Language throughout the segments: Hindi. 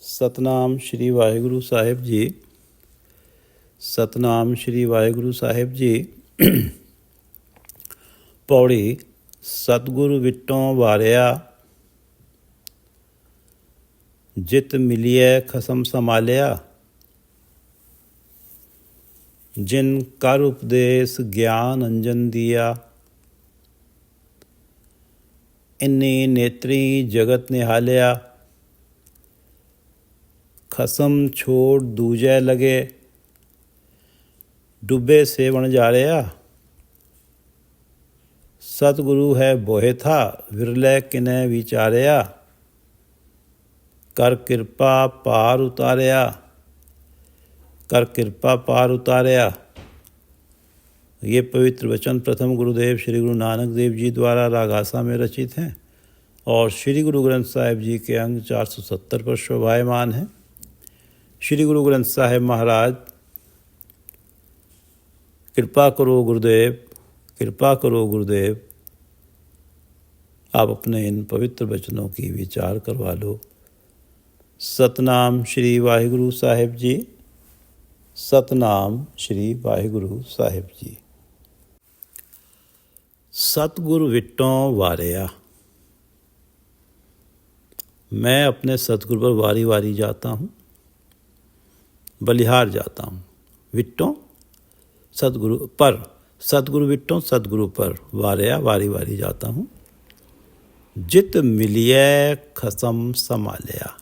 ਸਤਨਾਮ ਸ਼੍ਰੀ ਵਾਹਿਗੁਰੂ ਸਾਹਿਬ ਜੀ। ਸਤਨਾਮ ਸ਼੍ਰੀ ਵਾਹਿਗੁਰੂ ਸਾਹਿਬ ਜੀ। ਪੌੜੀ। ਸਤਿਗੁਰ ਵਿਟੋਂ ਵਾਰਿਆ, ਜਿਤ ਮਿਲਿਐ ਖਸਮ ਸੰਭਾਲਿਆ। ਜਿਨ ਕਰ ਉਪਦੇਸ ਗਿਆਨ ਅੰਜਨ ਦੀਆ, ਇੰਨੀ ਨੇਤਰੀ ਜਗਤ ਨਿਹਾਲਿਆ। ਖਸਮ ਛੋੜ ਦੂਜੈ ਲਗੇ, ਡੁੱਬੇ ਸੇਵਣ ਜਾਰਿਆ। ਸਤਿਗੁਰੂ ਹੈ ਬੋਹਿ ਥਾ, ਵਿਰਲੇ ਕਿਨੈ ਵਿਚਾਰਿਆ। ਕਰ ਕਿਰਪਾ ਪਾਰ ਉਤਾਰਿਆ, कर कृपा पार उतारिया। ये पवित्र वचन प्रथम गुरुदेव श्री गुरु नानक देव जी द्वारा रागासा में रचित हैं और श्री गुरु ग्रंथ साहिब जी के अंग 470 पर शोभायमान हैं। श्री गुरु ग्रंथ साहिब महाराज, कृपा करो गुरुदेव, कृपा करो गुरुदेव, आप अपने इन पवित्र वचनों की विचार करवा लो। सतनाम श्री वाहिगुरु साहिब जी। सतनाम श्री वाहिगुरु साहिब जी। सतगुरु विटों वारिया। मैं अपने सतगुरु पर वारी वारी जाता हूँ, बलिहार जाता हूँ। विटों सतगुरु पर, सतगुरु विटों सतगुरु पर वारिया, वारी वारी जाता हूँ। जित मिलिए खसम संभालिया।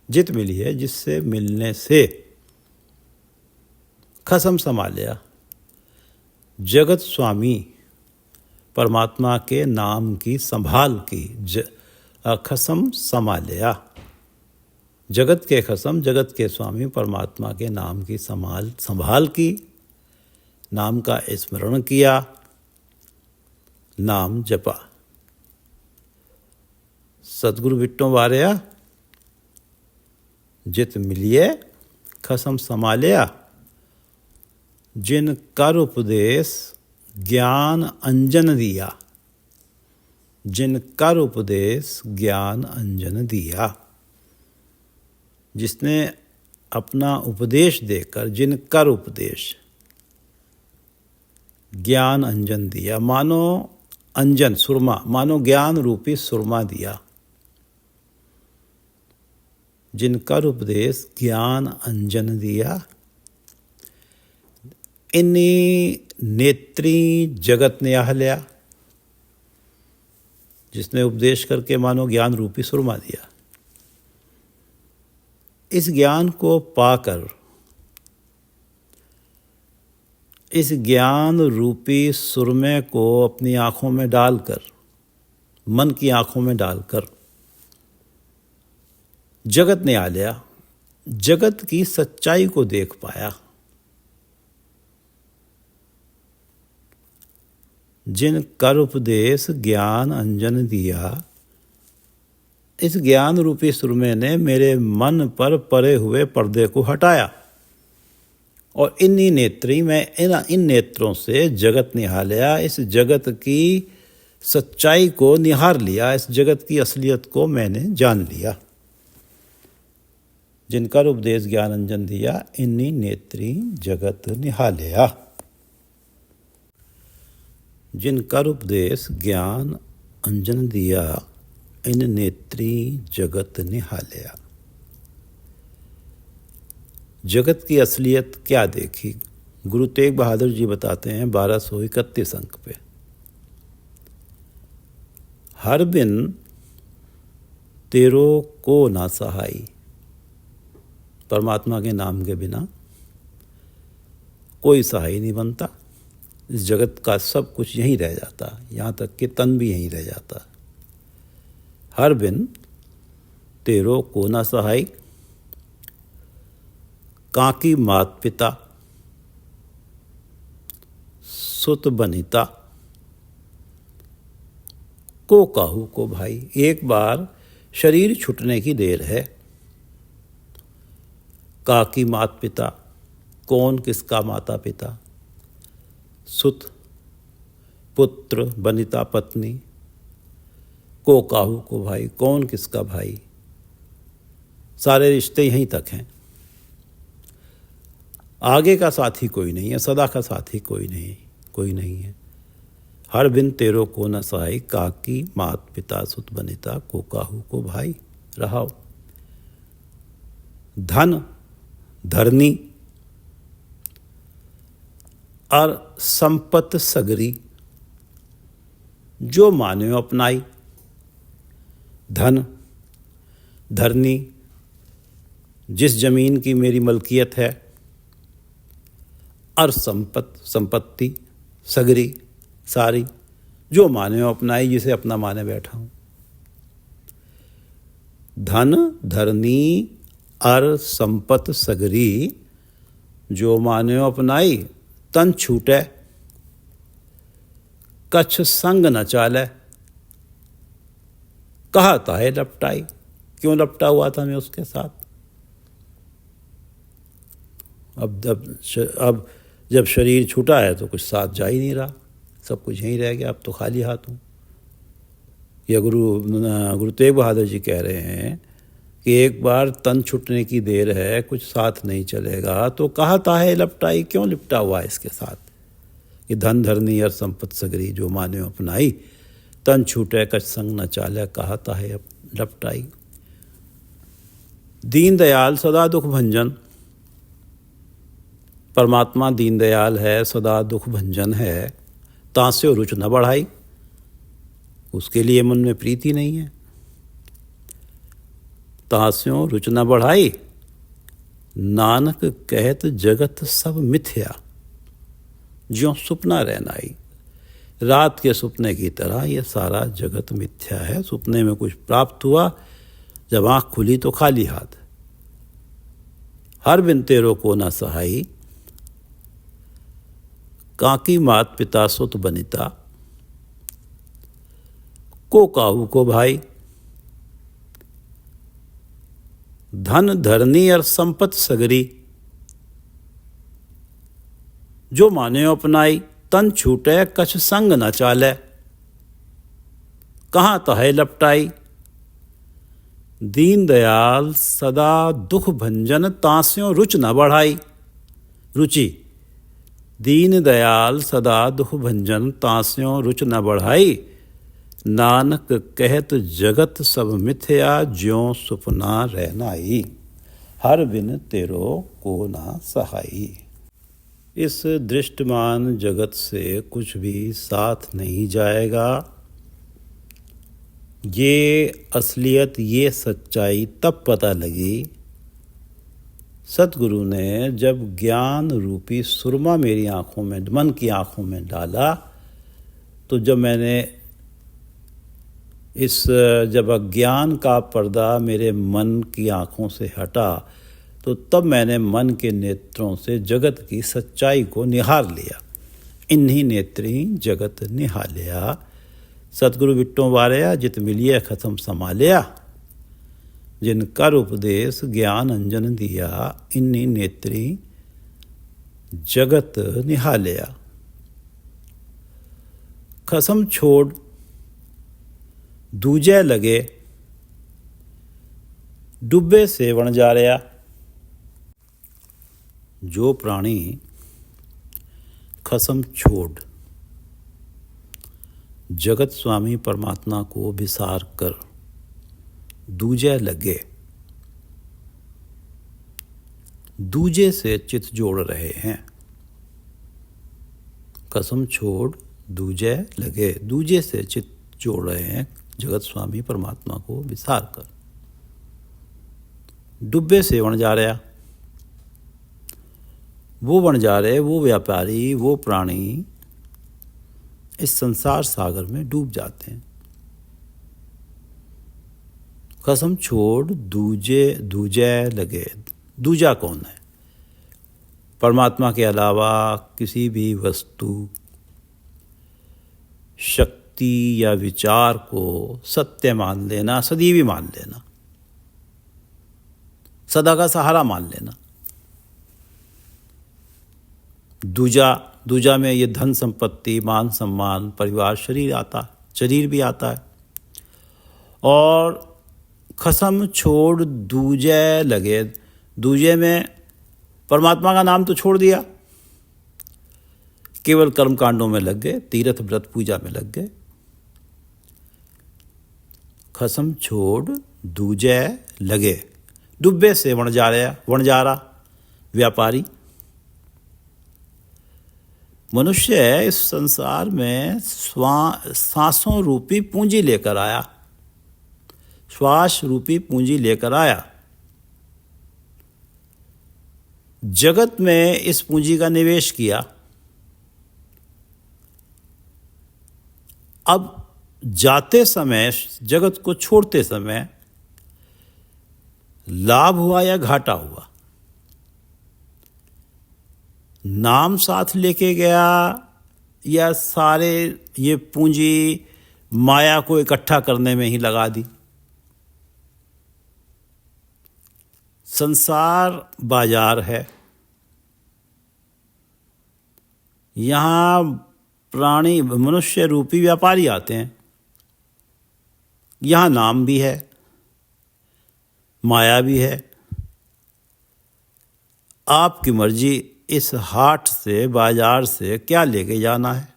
जित मिली है, जिससे मिलने से खसम संभालिया। जगत स्वामी परमात्मा के नाम की संभाल की, खसम संभालिया। जगत के खसम, जगत के स्वामी परमात्मा के नाम की संभाल की, नाम का स्मरण किया, नाम जपा। सतगुरु विटों वारिया, जित मिलिए खसम संभालिया। जिन कर उपदेश ज्ञान अंजन दिया। जिन कर उपदेश ज्ञान अंजन दिया। जिसने अपना उपदेश देकर, जिन कर उपदेश ज्ञान अंजन दिया, मानो अंजन सुरमा, मानो ज्ञान रूपी सुरमा दिया। जिन कर उपदेश ज्ञान अंजन दिया। इन्नी नेत्री जगत निहालिया। जिसने उपदेश करके मानो ज्ञान रूपी सुरमा दिया। इस ज्ञान को पाकर, इस ज्ञान रूपी सुरमे को अपनी आँखों में डालकर, मन की आँखों में डालकर जगत निहालिया। जगत की सच्चाई को देख पाया। जिन कर उपदेश ज्ञान अंजन दिया। इस ज्ञान रूपी सुरमे ने मेरे मन पर परे हुए पर्दे को हटाया और इन्हीं नेत्री, मैं इन नेत्रों से जगत निहालिया। इस जगत की सच्चाई को निहार लिया, इस जगत की असलियत को मैंने जान लिया। जिनका उपदेश ज्ञान अंजन दिया, इन्हीं नेत्री जगत निहालिया। जिनका उपदेश ज्ञान अंजन दिया, इन नेत्री जगत निहालिया। जगत की असलियत क्या देखी? गुरु तेग बहादुर जी बताते हैं 1231 अंक पे, हर बिन तेरो को ना सहाई। परमात्मा के नाम के बिना कोई सहाय नहीं बनता। इस जगत का सब कुछ यहीं रह जाता, यहाँ तक कि तन भी यहीं रह जाता। हर बिन तेरो को ना सहाय। काकी मात पिता, सुत बनिता, को काहू को भाई। एक बार शरीर छूटने की देर है। काकी मात पिता, कौन किसका माता पिता। सुत पुत्र, बनिता पत्नी, को काहू को भाई, कौन किसका भाई। सारे रिश्ते यहीं तक हैं। आगे का साथी कोई नहीं है, सदा का साथी कोई नहीं है। हर बिन तेरो को न सहाय, काकी मात पिता सुत बनिता, को काहू को भाई रहाओ। धन धरनी और संपत सगरी, जो मान्यो अपनाई। धन धरनी, जिस जमीन की मेरी मलकियत है, और संपत्ति सगरी सारी, जो माने अपनाई, जिसे अपना माने बैठा हूं। धन धरनी और संपत सगरी, जो माने अपनाई, तन छूटे कछ संग न चाले। कहा ताहे लपटाई, क्यों लपटा हुआ था मैं उसके साथ। अब जब शरीर छूटा है तो कुछ साथ जा ही नहीं रहा, सब कुछ यहीं रह गया, अब तो खाली हाथ हूँ। यह गुरु तेग बहादुर जी कह रहे हैं कि एक बार तन छूटने की देर है, कुछ साथ नहीं चलेगा, तो कहा ताहे लपटाई, क्यों लिपटा हुआ है इसके साथ। कि धन धरनी और संपत सगरी, जो माने अपनाई, तन छूटे कछ संग न चाले, कहा ताहे लपटाई। दीनदयाल सदा दुख भंजन, परमात्मा दीनदयाल है, सदा दुख भंजन है। तांस्यो रुच न बढ़ाई, उसके लिए मन में प्रीति नहीं है। तांस्यो रुच न बढ़ाई, नानक कहत जगत सब मिथ्या, ज्यों सुपना रहनाई। रात के सुपने की तरह ये सारा जगत मिथ्या है। सुपने में कुछ प्राप्त हुआ, जब आँख खुली तो खाली हाथ। हर बिन तेरो को न सहाई, काकी मात पिता सुत बनिता, को काहू को भाई। धन धरनी और संपत सगरी, जो माने अपनाई, तन छूटे कछ संग न चाले। कहाँ तहे लपटाई। दीनदयाल सदा दुख भंजन, तांस्यों रुच न बढ़ाई। रुचि, दीनदयाल सदा दुख भंजन, तांस्यों रुच न बढ़ाई। नानक कहत जगत सब मिथ्या, ज्यों सुपना रहनाई। हर बिन तेरो को ना सहाई। इस दृष्टमान जगत से कुछ भी साथ नहीं जाएगा। ये असलियत, ये सच्चाई तब पता लगी सतगुरु ने जब ज्ञान रूपी सुरमा मेरी आँखों में, मन की आँखों में डाला। तो जब मैंने जब अज्ञान का पर्दा मेरे मन की आँखों से हटा, तो तब मैंने मन के नेत्रों से जगत की सच्चाई को निहार लिया। इन्हीं नेत्री जगत निहालिया, सतगुरु बिट्टों वारया, जित मिलिया खत्म संभालिया। जिन कर उपदेश ज्ञान अंजन दिया, इन्हीं नेत्री जगत निहालिया। खसम छोड़ दूजे लगे, डुब्बे से वण जा रहा। जो प्राणी खसम छोड़ जगत स्वामी परमात्मा को विसार कर दूजे लगे, दूजे से चित जोड़ रहे हैं। कसम छोड़ दूजे लगे, दूजे से चित जोड़ रहे हैं जगत स्वामी परमात्मा को विसार कर। डुब्बे से वण जा रहा, वो बन जा रहे, वो व्यापारी, वो प्राणी इस संसार सागर में डूब जाते हैं। कसम छोड़ दूजे लगे। दूजा कौन है? परमात्मा के अलावा किसी भी वस्तु, शक्ति या विचार को सत्य मान लेना, सदैव मान लेना, सदा का सहारा मान लेना। दूजा में ये धन संपत्ति, मान सम्मान, परिवार, शरीर भी आता है। और खसम छोड़ दूजे लगे। दूजे में परमात्मा का नाम तो छोड़ दिया, केवल कर्म कांडों में लग गए, तीर्थ व्रत पूजा में लग गए। खसम छोड़ दूजे लगे, डुब्बे से वणजारा व्यापारी। मनुष्य इस संसार में सांसों रूपी पूंजी लेकर आया, श्वास रूपी पूंजी लेकर आया। जगत में इस पूंजी का निवेश किया। अब जाते समय, जगत को छोड़ते समय लाभ हुआ या घाटा हुआ, नाम साथ लेके गया या सारे ये पूंजी माया को इकट्ठा करने में ही लगा दी। संसार बाजार है, यहाँ प्राणी मनुष्य रूपी व्यापारी आते हैं। यहाँ नाम भी है, माया भी है। आपकी मर्जी, इस हाट से, बाजार से क्या लेके जाना है।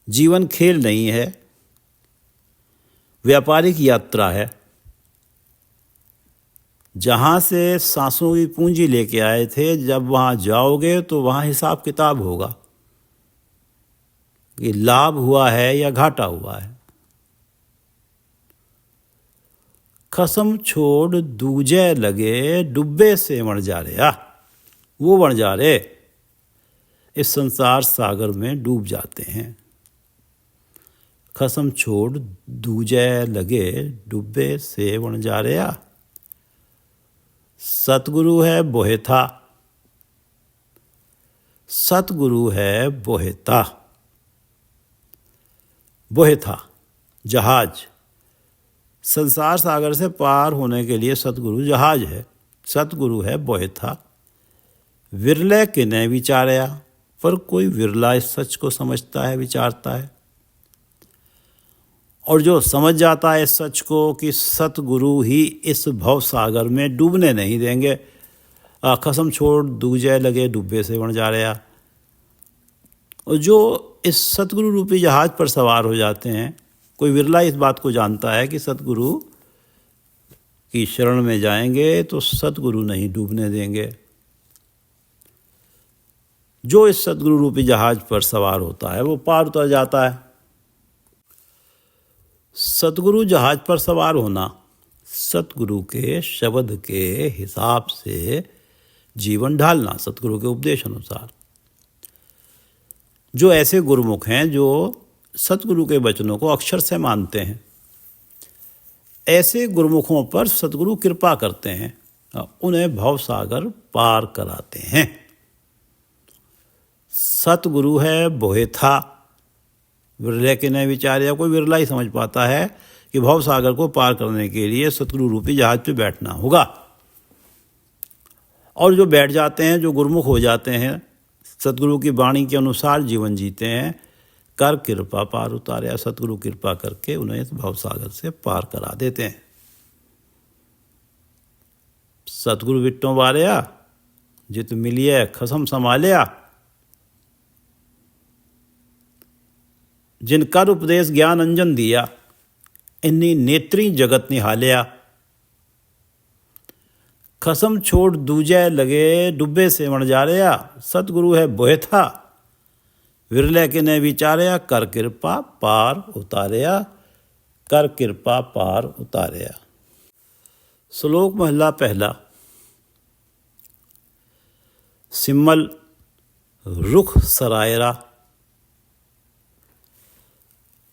जीवन खेल नहीं है, व्यापारिक यात्रा है। जहाँ से सांसों की पूंजी लेके आए थे, जब वहाँ जाओगे तो वहाँ हिसाब किताब होगा कि लाभ हुआ है या घाटा हुआ है। खसम छोड़ दूजे लगे, डुब्बे से वणजारे। वो वणजारे इस संसार सागर में डूब जाते हैं। खसम छोड़ दूजे लगे, डुब्बे से वणजारे। सतगुरु है बोहेता, सतगुरु है बोहेता। बोहेता जहाज, संसार सागर से पार होने के लिए सतगुरु जहाज है। सतगुरु है बोहेता। विरले किने विचारया, पर कोई विरला इस सच को समझता है, विचारता है। और जो समझ जाता है इस सच को कि सतगुरु ही इस भव सागर में डूबने नहीं देंगे। खसम छोड़ दूजे लगे, डुब्बे से वणजारे। और जो इस सतगुरु रूपी जहाज पर सवार हो जाते हैं, कोई विरला इस बात को जानता है कि सतगुरु की शरण में जाएंगे तो सतगुरु नहीं डूबने देंगे। जो इस सतगुरु रूपी जहाज पर सवार होता है वो पार उतर जाता है। सतगुरु जहाज पर सवार होना, सतगुरु के शब्द के हिसाब से जीवन ढालना, सतगुरु के उपदेश अनुसार। जो ऐसे गुरुमुख हैं जो सतगुरु के वचनों को अक्षर से मानते हैं, ऐसे गुरुमुखों पर सतगुरु कृपा करते हैं, उन्हें भवसागर पार कराते हैं। सतगुरु है बोहेता, विरले के नए विचार। कोई विरला ही समझ पाता है कि भवसागर को पार करने के लिए सतगुरु रूपी जहाज पे बैठना होगा। और जो बैठ जाते हैं, जो गुरुमुख हो जाते हैं, सतगुरु की वाणी के अनुसार जीवन जीते हैं, कर कृपा पार उतारे। सतगुरु कृपा करके उन्हें इस भवसागर से पार करा देते हैं। सतगुरु विट्टों वारेया, जित मिलिए खसम संभालिया। जिनकर उपदेश ज्ञान अंजन दिया, इन्हीं नेत्री जगत निहालिया। खसम छोड़ दूजे लगे, डुब्बे से वणजारिया। सतगुरु है बोहेता, विरले के ने विचारया। कर कृपा पार उतारया, कर कृपा पार उतारया। श्लोक महला पहला। सिम्मल रुख सरायरा,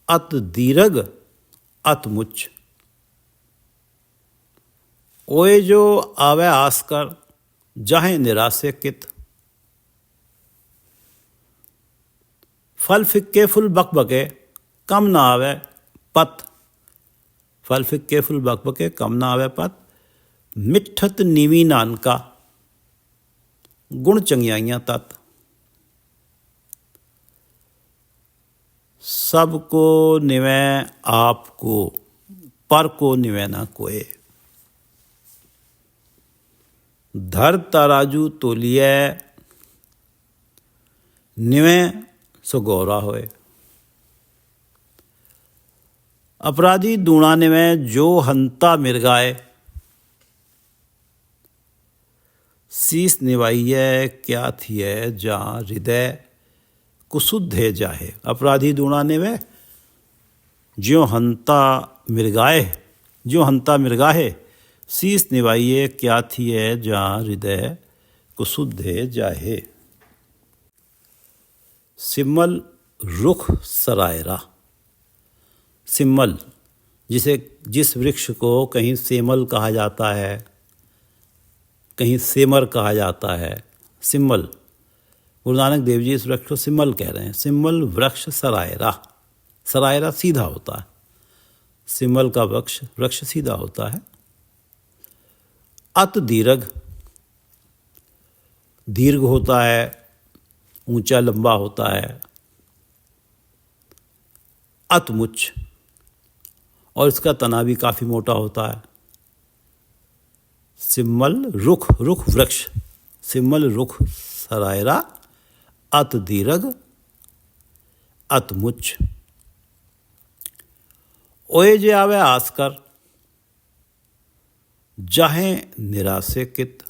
अत दीर्घ अत मुच। ओए जो आवे आसकर, जाहे निराशे कित। फल फिक्के फुल बकबके, कम ना आवे पत। फल फिक्के फुल बकबके, कम ना आवे पत। मिठत नीवी नानका, गुण चंगियाइयां तत। सबको निवे आपको, पर को निवे न कोय। धर तराजू तोलिए निवे सो गौरा होए। अपराधी दूणा निवे जो हंता मिर्गाए। शीस निवाइये क्या थिए जहाँ हृदय कुसुद्धे जाहे। अपराधी दूणा निवे ज्यों हंता मिर्गाहे। शीस निवाइये क्या थिए जहाँ हृदय कुसुद्धे जाहे। सिम्मल रुख सरायरा। सिम्मल जिस वृक्ष को कहीं सेमल कहा जाता है, कहीं सेमर कहा जाता है, सिम्मल। गुरु नानक देव जी इस वृक्ष को सिम्मल कह रहे हैं। सिम्मल वृक्ष सरायरा। सरायरा सीधा होता है, सिम्मल का वृक्ष सीधा होता है। अत दीर्घ, दीर्घ होता है, ऊंचा लंबा होता है। अतमुच, और इसका तना भी काफ़ी मोटा होता है। सिम्मल रुख वृक्ष। सिम्मल रुख सरायरा अत दीर्घ अतमुच। ओए जे आवे आसकर जाहे निरासे कित।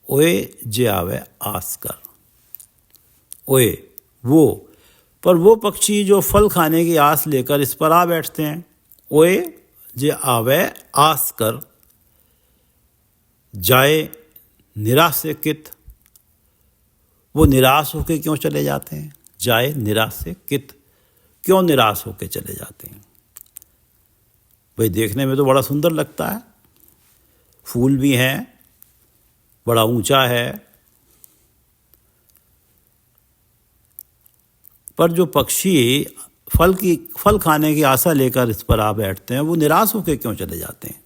ओए जे आवे आसकर। ओए वो पक्षी जो फल खाने की आस लेकर इस पर आ बैठते हैं। ओए जे आवे आस कर जाए निराश से कित। वो निराश होके क्यों चले जाते हैं? जाए निराश से कित, क्यों निराश होके चले जाते हैं? भाई देखने में तो बड़ा सुंदर लगता है, फूल भी हैं, बड़ा ऊंचा है, पर जो पक्षी फल खाने की आशा लेकर इस पर आ बैठते हैं, वो निराश होकर क्यों चले जाते हैं?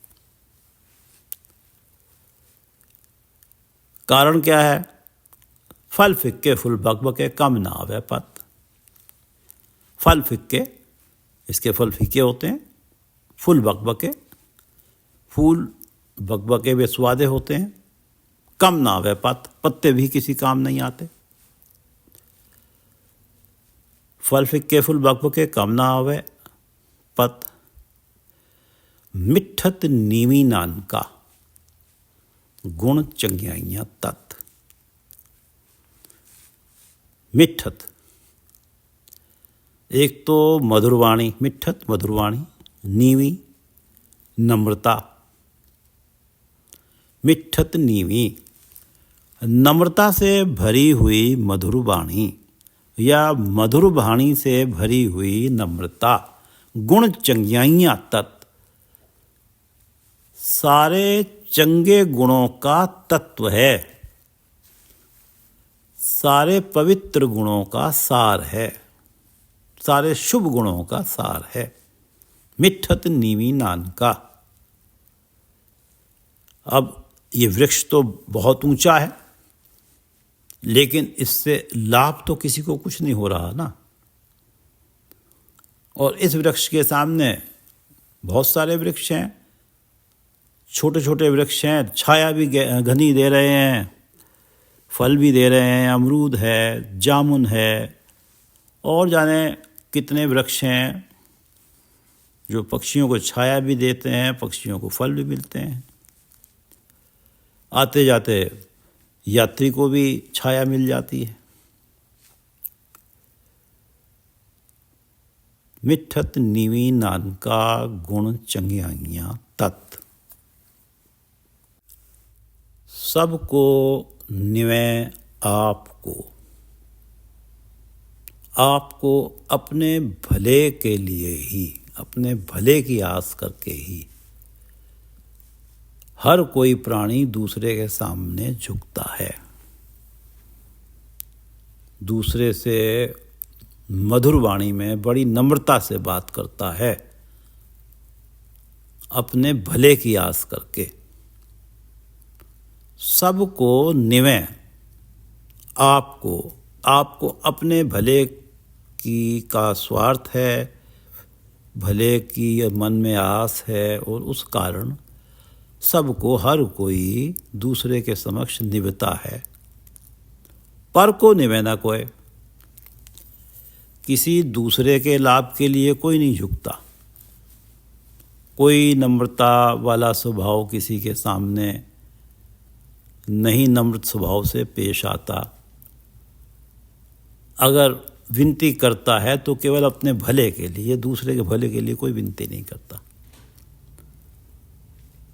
कारण क्या है? फल फिक्के फूल बकबके कम ना आवे पत। फल फिक्के, इसके फल फीके होते हैं। फूल बकबके, फूल बकबके बेस्वादे होते हैं। कम ना आवे पत, पत्ते भी किसी काम नहीं आते। फल फिक्के फूल बकबके कम ना आवे पत। मिठत नीवी नानका गुण चंगियाइयां तत्। मिठत, एक तो मधुरवाणी, मिठत मधुरवाणी, नीवी नम्रता। मिठत नीवी, नम्रता से भरी हुई मधुर वाणी या मधुर वाणी से भरी हुई नम्रता। गुण चंगियाइयां तत्, सारे चंगे गुणों का तत्व है, सारे पवित्र गुणों का सार है, सारे शुभ गुणों का सार है। मिठत नीवी नानका। अब ये वृक्ष तो बहुत ऊंचा है, लेकिन इससे लाभ तो किसी को कुछ नहीं हो रहा ना। और इस वृक्ष के सामने बहुत सारे वृक्ष हैं, छोटे छोटे वृक्ष हैं, छाया भी घनी दे रहे हैं, फल भी दे रहे हैं। अमरूद है, जामुन है, और जाने कितने वृक्ष हैं जो पक्षियों को छाया भी देते हैं, पक्षियों को फल भी मिलते हैं। आते जाते यात्री को भी छाया मिल जाती है। मिठत नीवी नानका गुण चंगियाइयां तत्। सबको निवे आपको, आपको अपने भले के लिए ही, अपने भले की आस करके ही हर कोई प्राणी दूसरे के सामने झुकता है, दूसरे से मधुर वाणी में बड़ी नम्रता से बात करता है, अपने भले की आस करके। सबको निवे आपको, आपको अपने भले की का स्वार्थ है, भले की मन में आस है और उस कारण सबको हर कोई दूसरे के समक्ष निभता है। पर को निभे ना कोय, किसी दूसरे के लाभ के लिए कोई नहीं झुकता। कोई नम्रता वाला स्वभाव किसी के सामने नहीं नम्र स्वभाव से पेश आता। अगर विनती करता है तो केवल अपने भले के लिए, दूसरे के भले के लिए कोई विनती नहीं करता।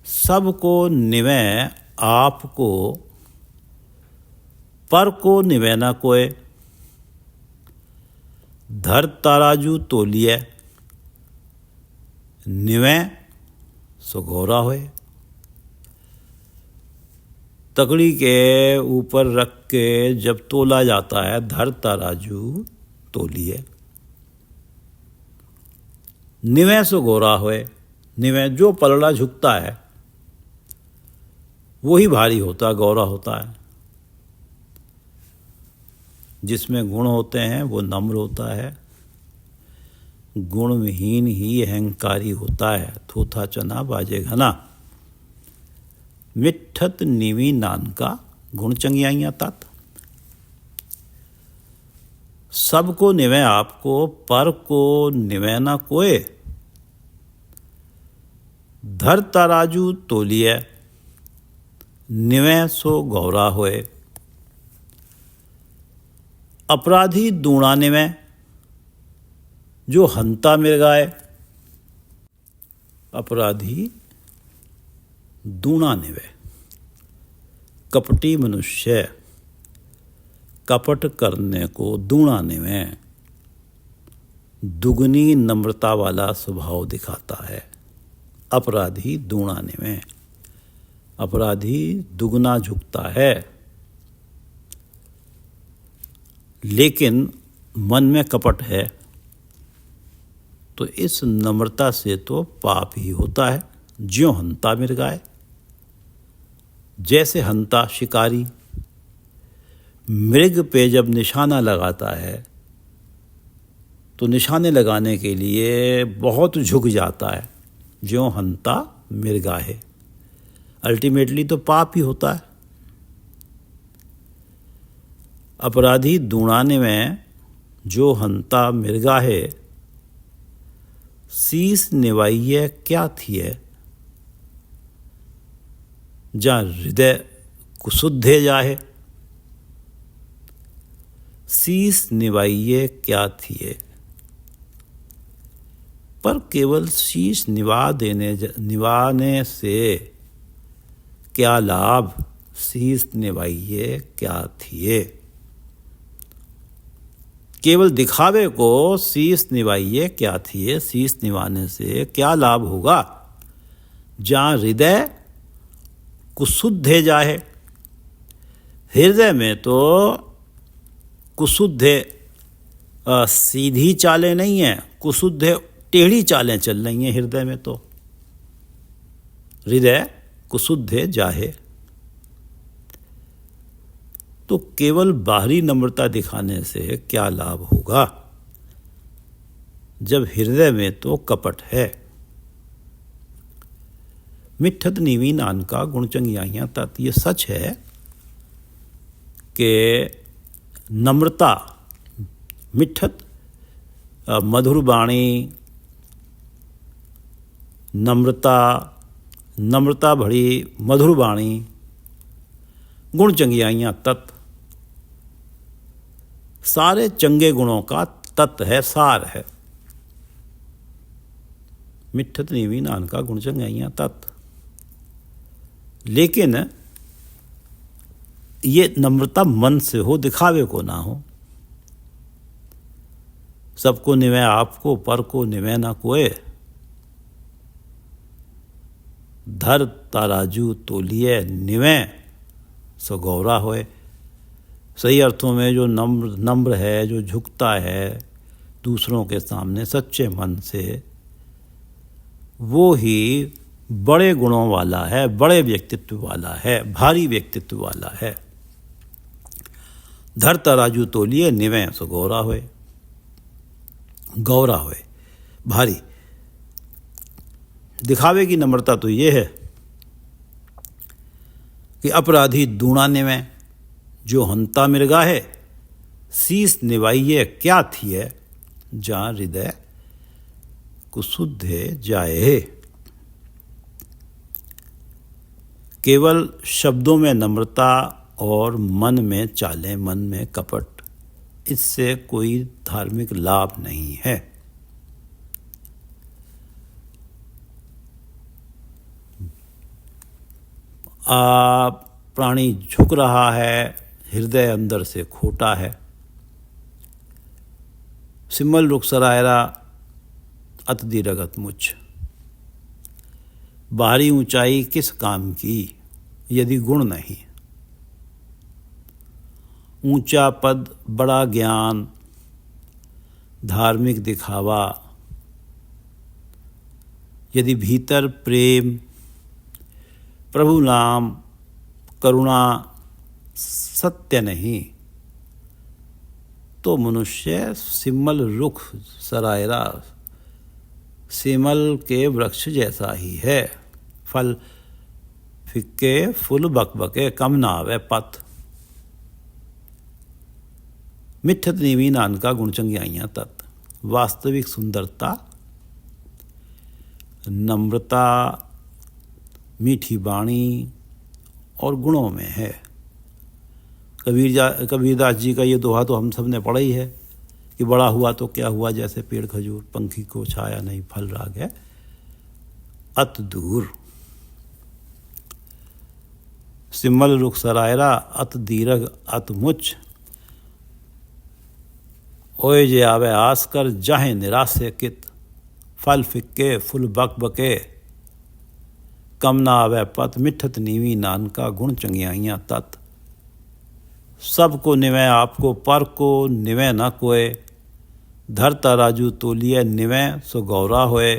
सबको निवे आपको, पर को निवे ना कोय। धर तराजू तोलिए, निवे सो घोरा होए। तकड़ी के ऊपर रख के जब तोला जाता है, धर तराजू तोलिए, निवे सो घोरा होए। निवे जो पलड़ा झुकता है वही भारी होता है, गौरा होता है। जिसमें गुण होते हैं वो नम्र होता है, गुणविहीन ही अहंकारी होता है। थोथा चना बाजे घना, मिठत नीवी नानका गुण चंगियाइयां तात। सबको निवे आपको, पर को निवे ना कोय। धर तराजू तोलिए, निवे सो गौरा होए। अपराधी दूणा निवे, जो हंता मिर्गाए। अपराधी दूणा निवे, कपटी मनुष्य कपट करने को दूणा निवे, दुगनी नम्रता वाला स्वभाव दिखाता है। अपराधी दूणा निवे, अपराधी दुगना झुकता है। लेकिन मन में कपट है तो इस नम्रता से तो पाप ही होता है। ज्यों हंता मिर्गाए, जैसे हंता शिकारी मृग पे जब निशाना लगाता है तो निशाने लगाने के लिए बहुत झुक जाता है। ज्यों हंता मिर्गाए, अल्टीमेटली तो पाप ही होता है। अपराधी दूणाने में जो हंता मिर्गाहे, शीस निवाइये क्या थिए। जा हृदय कुशुद्धे जाहे, शीस निवाइये क्या थिए। पर केवल शीश निवाने से क्या लाभ, शीस निवाइये क्या थिए। केवल दिखावे को शीस निवाइये क्या थिए, शीस निवाने से क्या लाभ होगा। जहाँ हृदय कुशुद्धे जाहे, हृदय में तो कुशुद्धे सीधी चालें नहीं है, कुशुद्धे टेढ़ी चालें चल रही हैं हृदय में। तो हृदय कुशुद्धे जाहे, तो केवल बाहरी नम्रता दिखाने से क्या लाभ होगा जब हृदय में तो कपट है। मिठत नीवी नान का गुण चंगियाइयां तात। ये सच है कि नम्रता, मिठत मधुर वाणी, नम्रता भरी मधुर वाणी, गुण चंगियाइयां तत्, सारे चंगे गुणों का तत्व है, सार है। मिठत नीवी नान का गुण चंगियाइयां तत्। लेकिन ये नम्रता मन से हो, दिखावे को ना हो। सबको निवे आपको, पर को निवे ना कोय। धर तराजू तोलिए, निवे सो गौरा होए। सही अर्थों में जो नम्र है, जो झुकता है दूसरों के सामने सच्चे मन से, वो ही बड़े गुणों वाला है, बड़े व्यक्तित्व वाला है, भारी व्यक्तित्व वाला है। धर तराजू तोलिए, निवे सो गौरा होए। गौरा होए, भारी। दिखावे की नम्रता तो ये है कि अपराधी दूणा निवै जो हंता मिर्गा है, शीस निवाइये क्या थी है, जहाँ हृदय कुशुद्धे जाए। केवल शब्दों में नम्रता और मन में चालें, मन में कपट, इससे कोई धार्मिक लाभ नहीं है। प्राणी झुक रहा है, हृदय अंदर से खोटा है। सिमल रुख सरायरा अत दीरगत मुझ। बाहरी ऊंचाई किस काम की यदि गुण नहीं। ऊंचा पद, बड़ा ज्ञान, धार्मिक दिखावा, यदि भीतर प्रेम, प्रभु नाम, करुणा, सत्य नहीं, तो मनुष्य सिमल रुख सरायरा, सिमल के वृक्ष जैसा ही है। फल फिक्के फूल बकबके, कम ना आवे पत। मिठत नीवी नानका गुण चंगियाइयां तत्। वास्तविक सुंदरता नम्रता, मीठी वाणी और गुणों में है। कबीरदास जी का ये दोहा तो हम सब ने पढ़ा ही है कि बड़ा हुआ तो क्या हुआ, जैसे पेड़ खजूर, पंखी को छाया नहीं फल राग है अत दूर। सिमल रुख सरायरा अत दीरग अत मुच। ओए जे आवे आस कर, जाहे निराश कित। फल फिक्के फुल बक बके, कम ना आवे पत। मिठत नीवी नानका गुण चंगियाइयां तत्। सबको निवै आपको, पर को निवै न कोय। धरता राजू तोलिए, निवै सो गौरा होए।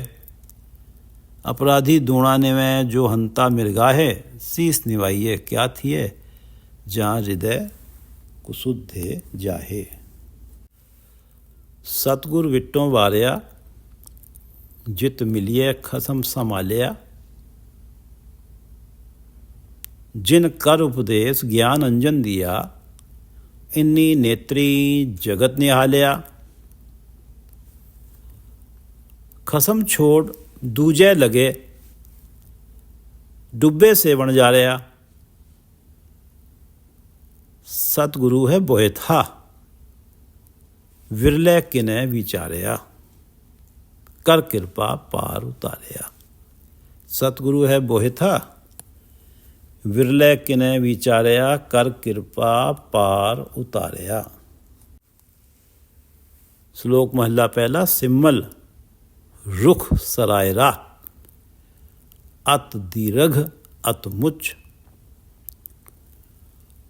अपराधी दूणा निवै जो हंता मिर्गाहे। शीस निवाइये क्या थिए, जहाँ हृदय कुशुद्धे जाहे। सतगुर विट्टों वारिया, जित मिलिए खसम संभालिया। जिन कर उपदेश ज्ञान अंजन दिया, इन्नी नेत्री जगत निहालिया। खसम छोड़ दूजे लगे, डुब्बे से बन जा रहा। सतगुरु है बोहे था, विरले किने विचारिया। कर कृपा पार उतारिया। सतगुरु है बोहे था, विरले किने विचारिया। कर कृपा पार उतारिया। श्लोक महला पहला। सिमल रुख सरायरा अत दीरघ अत मुच।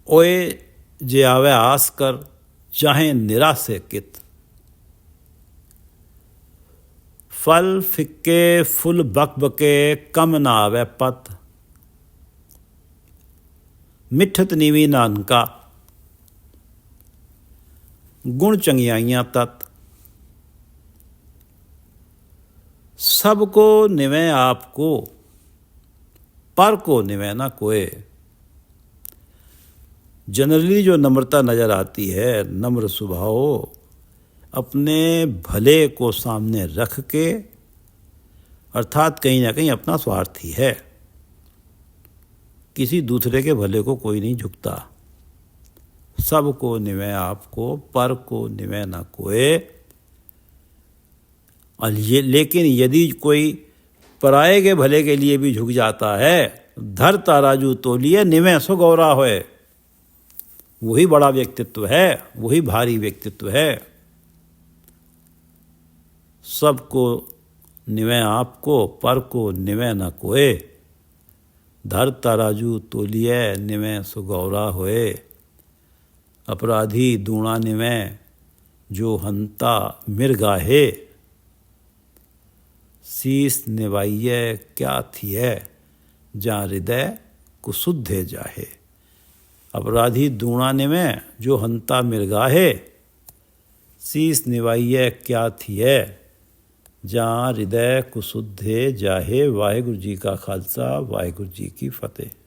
ओए जे आवे आस कर, चाहे निराशे कित। फल फिक्के फुल बकबके, कम ना आवे पत। मिठत नीवी नानका गुण चंगियाइयां तत्। सबको निवै आपको, पर को निवै ना कोय। जनरली जो नम्रता नजर आती है, नम्र स्वभाव, अपने भले को सामने रख के, अर्थात कहीं ना कहीं अपना स्वार्थी है। किसी दूसरे के भले को कोई नहीं झुकता। सबको निवै आपको, पर को निवै ना कोय। और ये लेकिन यदि कोई पराये के भले के लिए भी झुक जाता है, धर ताराजू तोलिए, निवै सो गौरा होए। वही बड़ा व्यक्तित्व है, वही भारी व्यक्तित्व है। सबको निवै आपको, पर को निवै न कोय। धर तराजू तोलिए, निवै सो गौरा होए। अपराधी दूणा निवै जो हंता मिर्गाहे। शीस निवाइये क्या थिए, जहाँ हृदय कुशुद्धे जाहे। अपराधी दूणा निवै जो हंता मिर्गाहे। शीस निवाइये क्या थिए, ਜਾਂ ਹਿਰਦੈ ਕੁਸੁੱਧੇ ਜਾਹੇ। ਵਾਹਿਗੁਰੂ ਜੀ ਕਾ ਖਾਲਸਾ, ਵਾਹਿਗੁਰੂ ਜੀ ਕੀ ਫਤਿਹ।